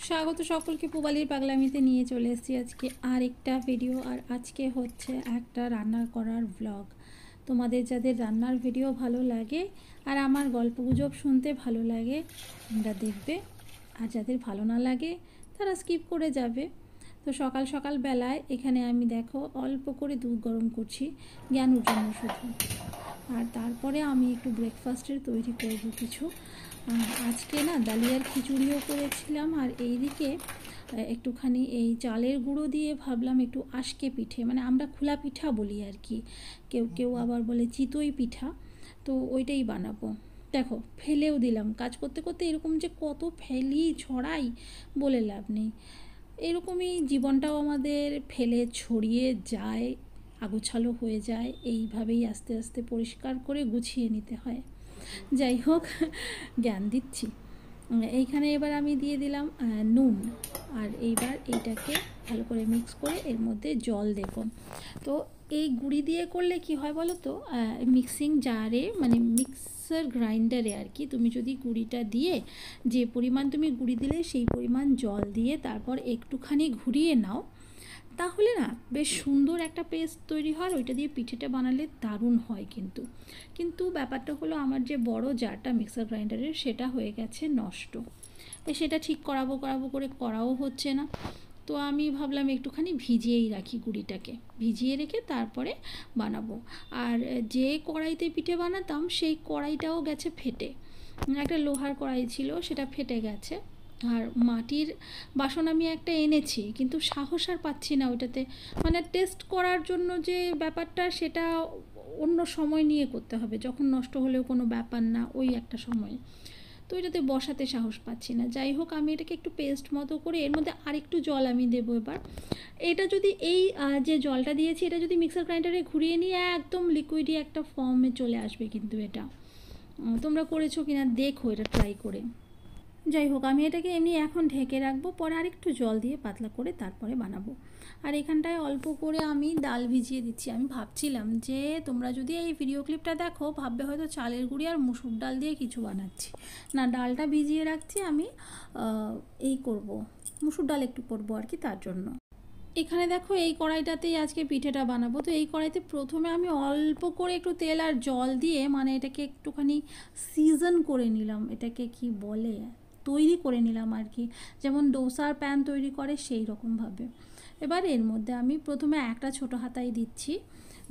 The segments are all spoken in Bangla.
স্বাগত সকলকে পুবালির পাগলামিতে নিয়ে চলে এসেছি আজকে আরেকটা ভিডিও। আর আজকে হচ্ছে একটা রান্না করার ব্লগ। তোমাদের যাদের রান্নার ভিডিও ভালো লাগে আর আমার গল্পগুজব শুনতে ভালো লাগে তোমরা দেখবে, আর যাদের ভালো না লাগে তারা স্কিপ করে যাবে। তো সকাল সকাল বেলায় এখানে আমি দেখো অল্প করে দুধ গরম করছি জ্ঞানুর জন্য শুধু। আর তারপরে আমি একটু ব্রেকফাস্টের তৈরি করব কিছু। আজকে না ডালিয়ার খিচুড়িও করেছিলাম, আর এইদিকে একটুখানি এই চালের গুঁড়ো দিয়ে ভাবলাম একটু আশকে পিঠে, মানে আমরা খোলা পিঠা বলি আর কি, কেউ কেউ আবার বলে চিতই পিঠা, তো ওইটাই বানাবো। দেখো ফেলেও দিলাম, কাজ করতে করতে এরকম যে কত ফেলি ছড়াই বলে লাভ নেই। এরকমই জীবনটাও আমাদের ফেলে ছড়িয়ে যায়, আগোছালো হয়ে যায়, এইভাবেই আস্তে আস্তে পরিষ্কার করে গুছিয়ে নিতে হয়। যাই হোক, জ্ঞান দিচ্ছি। এইখানে এবার আমি দিয়ে দিলাম নুন, আর এইবার এইটাকে ভালো করে মিক্স করে এর মধ্যে জল দেব। তো এই গুঁড়ি দিয়ে করলে কি হয় বলো তো, মিক্সিং জারে মানে মিক্সার গ্রাইন্ডারে আর কি, তুমি যদি গুঁড়িটা দিয়ে যে পরিমাণ তুমি গুঁড়ি দিলে সেই পরিমাণ জল দিয়ে তারপর একটুখানি ঘুরিয়ে নাও, তাহলে না বেশ সুন্দর একটা পেস্ট তৈরি হয়। ওইটা দিয়ে পিঠেটা বানালে দারুণ হয়। কিন্তু ব্যাপারটা হলো আমার যে বড় জারটা মিক্সার গ্রাইন্ডারের সেটা হয়ে গেছে নষ্ট, সেটা ঠিক করাবো করে করাও হচ্ছে না। তো আমি ভাবলাম একটুখানি ভিজিয়েই রাখি গুঁড়িটাকে, ভিজিয়ে রেখে তারপরে বানাবো। আর যে কড়াইতে পিঠে বানাতাম সেই কড়াইটাও গেছে ফেটে, একটা লোহার কড়াই ছিল সেটা ফেটে গেছে। আর মাটির বাসন আমি একটা এনেছি, কিন্তু সাহস আর পাচ্ছি না ওটাতে, মানে টেস্ট করার জন্য যে ব্যাপারটা সেটা অন্য সময় নিয়ে করতে হবে, যখন নষ্ট হলেও কোনো ব্যাপার না, ওই একটা সময়, তো এটাতে বসাতে সাহস পাচ্ছি না। যাই হোক, আমি এটাকে একটু পেস্ট মতো করে এর মধ্যে আরেকটু জল আমি দেবো এবার। এটা যদি এই যে জলটা দিয়েছি এটা যদি মিক্সার গ্রাইন্ডারে ঘুরিয়ে নিয়ে একদম লিকুইডই একটা ফর্মে চলে আসবে। কিন্তু এটা তোমরা করেছো কিনা দেখো, এটা ট্রাই করে। যাই হোক, আমি এটাকে এমনি এখন ঢেকে রাখবো, পরে আরেকটু জল দিয়ে পাতলা করে তারপরে বানাবো। আর এখানটায় অল্প করে আমি ডাল ভিজিয়ে দিচ্ছি। আমি ভাবছিলাম যে তোমরা যদি এই ভিডিও ক্লিপটা দেখো ভাববে হয়তো চালের গুঁড়ি আর মুসুর ডাল দিয়ে কিছু বানাচ্ছি, না ডালটা ভিজিয়ে রাখছি আমি, এই করব মুসুর ডাল একটু করবো আর কি, তার জন্য। এখানে দেখো এই কড়াইটাতেই আজকে পিঠেটা বানাবো। তো এই কড়াইতে প্রথমে আমি অল্প করে একটু তেল আর জল দিয়ে মানে এটাকে একটুখানি সিজন করে নিলাম, এটাকে কি বলে তৈরি করে নিলাম আর কি, যেমন ডোসার প্যান তৈরি করে সেই রকমভাবে। এবার এর মধ্যে আমি প্রথমে একটা ছোটো হাতাই দিচ্ছি,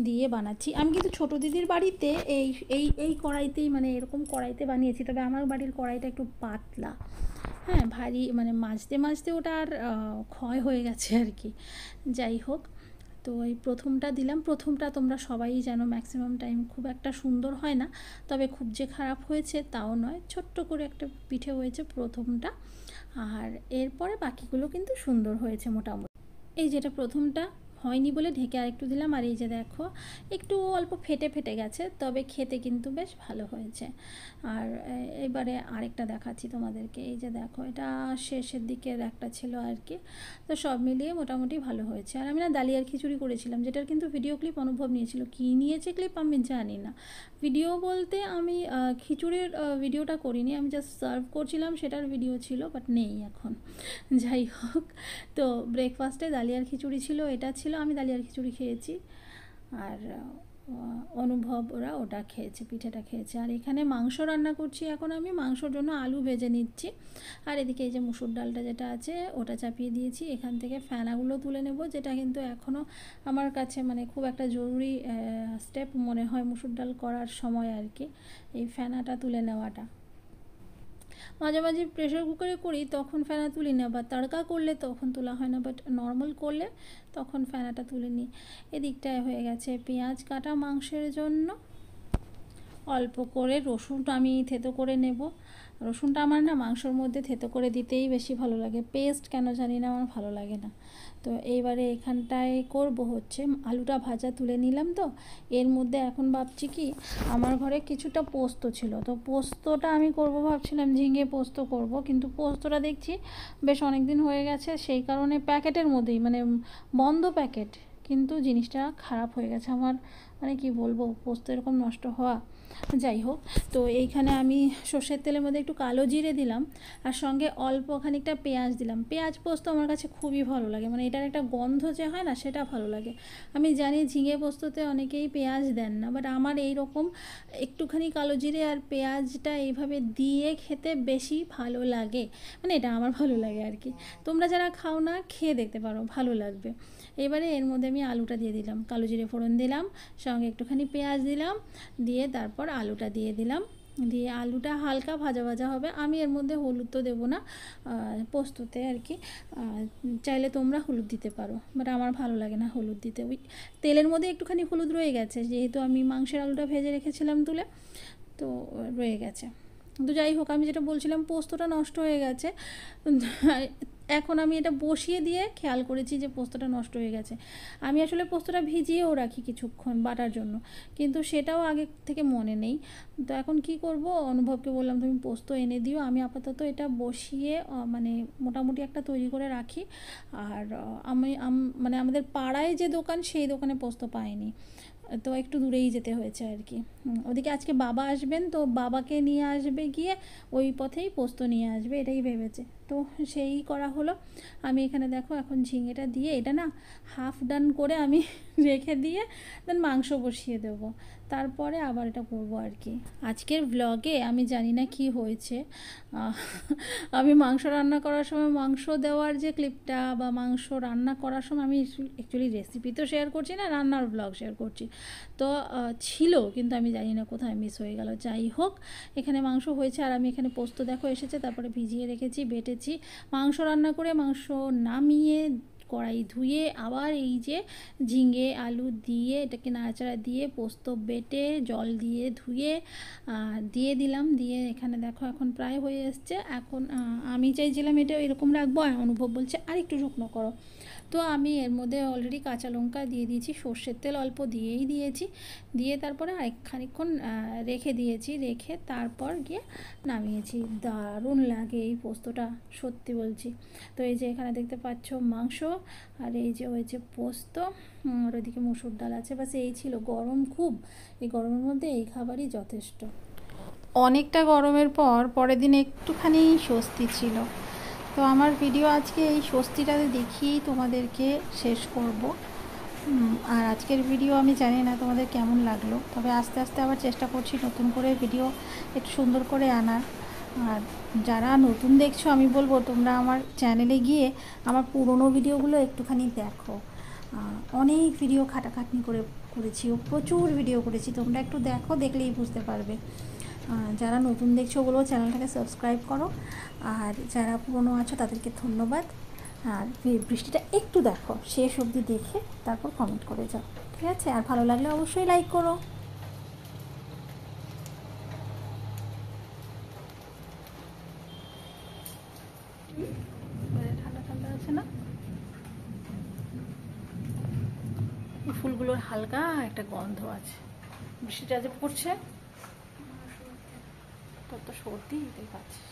দিয়ে বানাচ্ছি। আমি কিন্তু ছোটো দিদির বাড়িতে এই এই এই কড়াইতেই মানে এরকম কড়াইতে বানিয়েছি, তবে আমার বাড়ির কড়াইটা একটু পাতলা, হ্যাঁ ভারী, মানে মাজতে মাজতে ওটা আর ক্ষয় হয়ে গেছে আর কি। যাই হোক, তো এই প্রথমটা দিলাম। প্রথমটা তোমরা সবাই জানো ম্যাক্সিমাম টাইম খুব একটা সুন্দর হয় না, তবে খুব যে খারাপ হয়েছে তাও নয়, ছোট্ট করে একটা পিঠে হয়েছে প্রথমটা। আর এরপরে বাকিগুলো কিন্তু সুন্দর হয়েছে মোটামুটি। এই যেটা প্রথমটা হয়নি বলে ঢেকে আরেকটু দিলাম, আর এই যে দেখো একটু অল্প ফেটে ফেটে গেছে, তবে খেতে কিন্তু বেশ ভালো হয়েছে। আর এবারে আরেকটা দেখাচ্ছি তোমাদেরকে, এই যে দেখো এটা শেষের দিকের একটা ছিল আর কি। তো সব মিলিয়ে মোটামুটি ভালো হয়েছে। আর আমি না ডালিয়ার খিচুড়ি করেছিলাম, যেটার কিন্তু ভিডিও ক্লিপ অনুভব নিয়েছিল, কী নিয়েছে ক্লিপ আমি জানি না। ভিডিও বলতে আমি খিচুড়ির ভিডিওটা করিনি, আমি জাস্ট সার্ভ করছিলাম সেটার ভিডিও ছিল, বাট নেই এখন। যাই হোক, তো ব্রেকফাস্টে ডালিয়ার খিচুড়ি ছিল, এটা ছিল, আমি ডালিয়ার খিচুড়ি খেয়েছি, আর অনুভব ওরা ওটা খেয়েছে, পিঠেটা খেয়েছে। আর এখানে মাংস রান্না করছি এখন, আমি মাংসর জন্য আলু ভেজে নিচ্ছি। আর এদিকে এই যে মুসুর ডালটা যেটা আছে ওটা চাপিয়ে দিয়েছি, এখান থেকে ফেনাগুলো তুলে নেব, যেটা কিন্তু এখনও আমার কাছে মানে খুব একটা জরুরি স্টেপ মনে হয় মুসুর ডাল করার সময় আর কি, এই ফেনাটা তুলে নেওয়াটা। মাঝে মাঝে প্রেশার কুকারে করি তখন ফেনা তুলি না, বা তড়কা করলে তখন তোলা হয় না, বাট নর্মাল করলে তখন ফেনাটা তুলে নিই। এদিকটায় হয়ে গেছে পেঁয়াজ কাটা মাংসের জন্য। অল্প করে রসুনটা আমি থেতো করে নেব। রসুনটা আমার না মাংসর মধ্যে থেতো করে দিতেই বেশি ভালো লাগে, পেস্ট কেন জানি না আমার ভালো লাগে না। তো এইবারে এখানটায় করব হচ্ছে আলুটা ভাজা তুলে নিলাম। তো এর মধ্যে এখন ভাবছি কি, আমার ঘরে কিছুটা পোস্ত ছিল, তো পোস্তটা আমি করব ভাবছিলাম ঝিঙে পোস্ত করব, কিন্তু পোস্তটা দেখছি বেশ অনেক দিন হয়ে গেছে, সেই কারণে প্যাকেটের মধ্যেই মানে বন্ধ প্যাকেট, কিন্তু জিনিসটা খারাপ হয়ে গেছে আমার, মানে কি বলবো, পোস্ত এরকম নষ্ট হওয়া। যাই হোক, তো এইখানে আমি সর্ষের তেলের মধ্যে একটু কালো জিরে দিলাম আর সঙ্গে অল্প খানিকটা পেঁয়াজ দিলাম। পেঁয়াজ পোস্ত আমার কাছে খুবই ভালো লাগে, মানে এটার একটা গন্ধ যে হয় না, সেটা ভালো লাগে। আমি জানি ঝিঙে পোস্ততে অনেকেই পেঁয়াজ দেন না, বাট আমার এই রকম একটুখানি কালো জিরে আর পেঁয়াজটা এইভাবে দিয়ে খেতে বেশি ভালো লাগে, মানে এটা আমার ভালো লাগে আর কি। তোমরা যারা খাও না খেয়ে দেখতে পারো, ভালো লাগবে। এবারে এর মধ্যে আমি আলুটা দিয়ে দিলাম, কালো জিরে ফোড়ন দিলাম, সঙ্গে একটুখানি পেঁয়াজ দিলাম, দিয়ে তারপর আলুটা দিয়ে দিলাম, দিয়ে আলুটা হালকা ভাজা ভাজা হবে। আমি এর মধ্যে হলুদ তো দেবো না পোস্ততে আর কি, চাইলে তোমরা হলুদ দিতে পারো, বাট আমার ভালো লাগে না হলুদ দিতে। ওই তেলের মধ্যে একটুখানি হলুদ রয়ে গেছে, যেহেতু আমি মাংসের আলুটা ভেজে রেখেছিলাম তুলে, তো রয়ে গেছে। তো যাই হোক, আমি যেটা বলছিলাম, পোস্তটা নষ্ট হয়ে গেছে। এখন আমি এটা বসিয়ে দিয়ে খেয়াল করেছি যে পোস্তটা নষ্ট হয়ে গেছে। আমি আসলে পোস্তটা ভিজিয়েও রাখি কিছুক্ষণ বাটার জন্য, কিন্তু সেটাও আগে থেকে মনে নেই। তো এখন কি করব, অনুভবকে বললাম তুমি পোস্ত এনে দিও, আমি আপাতত এটা বসিয়ে মানে মোটামুটি একটা তৈরি করে রাখি। আর আমি মানে আমাদের পাড়ায় যে দোকান, সেই দোকানে পোস্ত পাইনি, তো একটু দূরেই যেতে হয়েছে আর কি। ওদিকে আজকে বাবা আসবেন, তো বাবাকে নিয়ে আসবে গিয়ে, ওই পথেই পোস্ত নিয়ে আসবে, এটাই ভেবেছে, তো সেই করা হলো। আমি এখানে দেখো এখন ঝিঙেটা দিয়ে এটা না হাফ ডান করে আমি রেখে দিয়ে দেন মাংস বসিয়ে দেবো, তারপরে আবার এটা করবো আর কি। আজকের ব্লগে আমি জানি না কি হয়েছে, আমি মাংস রান্না করার সময় মাংস দেওয়ার যে ক্লিপটা বা মাংস রান্না করার সময়, আমি অ্যাকচুয়ালি রেসিপি তো শেয়ার করছি না, রান্নার ব্লগ শেয়ার করছি, তো ছিল, কিন্তু আমি জানি না কোথায় মিস হয়ে গেল। যাই হোক, এখানে মাংস হয়েছে আর আমি এখানে পোস্ত দেখো এসেছে, তারপরে ভিজিয়ে রেখেছি, বেটেছি। মাংস রান্না করে মাংস নামিয়ে কড়াই ধুয়ে আবার এই যে ঝিঙে আলু দিয়ে এটাকে নাড়াচাড়া দিয়ে পোস্ত বেটে জল দিয়ে ধুয়ে দিয়ে দিলাম, দিয়ে এখানে দেখো এখন প্রায় হয়ে এসছে। এখন আমি চাইছিলাম এটা এরকম রাখবো, আর অনুভব বলছে আর একটু শুকনো করো, তো আমি এর মধ্যে অলরেডি কাঁচা লঙ্কা দিয়ে দিয়েছি, সর্ষের তেল অল্প দিয়েই দিয়েছি, দিয়ে তারপরে আরেক খানিকক্ষণ রেখে দিয়েছি, রেখে তারপর গিয়ে নামিয়েছি। দারুণ লাগে এই পোস্তটা, সত্যি বলছি। তো এই যে এখানে দেখতে পাচ্ছ মাংস, আর এই যে হয়েছে পোস্ত, আর ওইদিকে মুসুর ডাল আছে, বাস এই ছিল। গরম খুব, এই গরমের মধ্যে এই খাবারই যথেষ্ট। অনেকটা গরমের পর পরের দিন একটুখানি স্বস্তি ছিল। তো আমার ভিডিও আজকে এই স্বস্তিটাতে দেখিয়েই তোমাদেরকে শেষ করব। আর আজকের ভিডিও আমি জানি না তোমাদের কেমন লাগলো, তবে আস্তে আস্তে আবার চেষ্টা করছি নতুন করে ভিডিও একটু সুন্দর করে আনার। আর যারা নতুন দেখছো, আমি বলবো তোমরা আমার চ্যানেলে গিয়ে আমার পুরনো ভিডিওগুলো একটুখানি দেখো। অনেক ভিডিও খাটাখাটনি করেছি, প্রচুর ভিডিও করেছি, তোমরা একটু দেখো, দেখলেই বুঝতে পারবে। যারা নতুন দেখছো ওগুলো চ্যানেলটাকে সাবস্ক্রাইব করো, আর যারা পুরনো আছো তাদেরকে ধন্যবাদ। আর বৃষ্টিটা একটু দেখো, শেষ অবধি দেখে তারপর কমেন্ট করে যাও, ঠিক আছে? আর ভালো লাগলে অবশ্যই লাইক করো। ঠান্ডা ঠান্ডা আছে না, ফুলগুলোর হালকা একটা গন্ধ আছে, বৃষ্টিটা যে পড়ছে, তোর তো সর্দি, দেখতে পাচ্ছিস।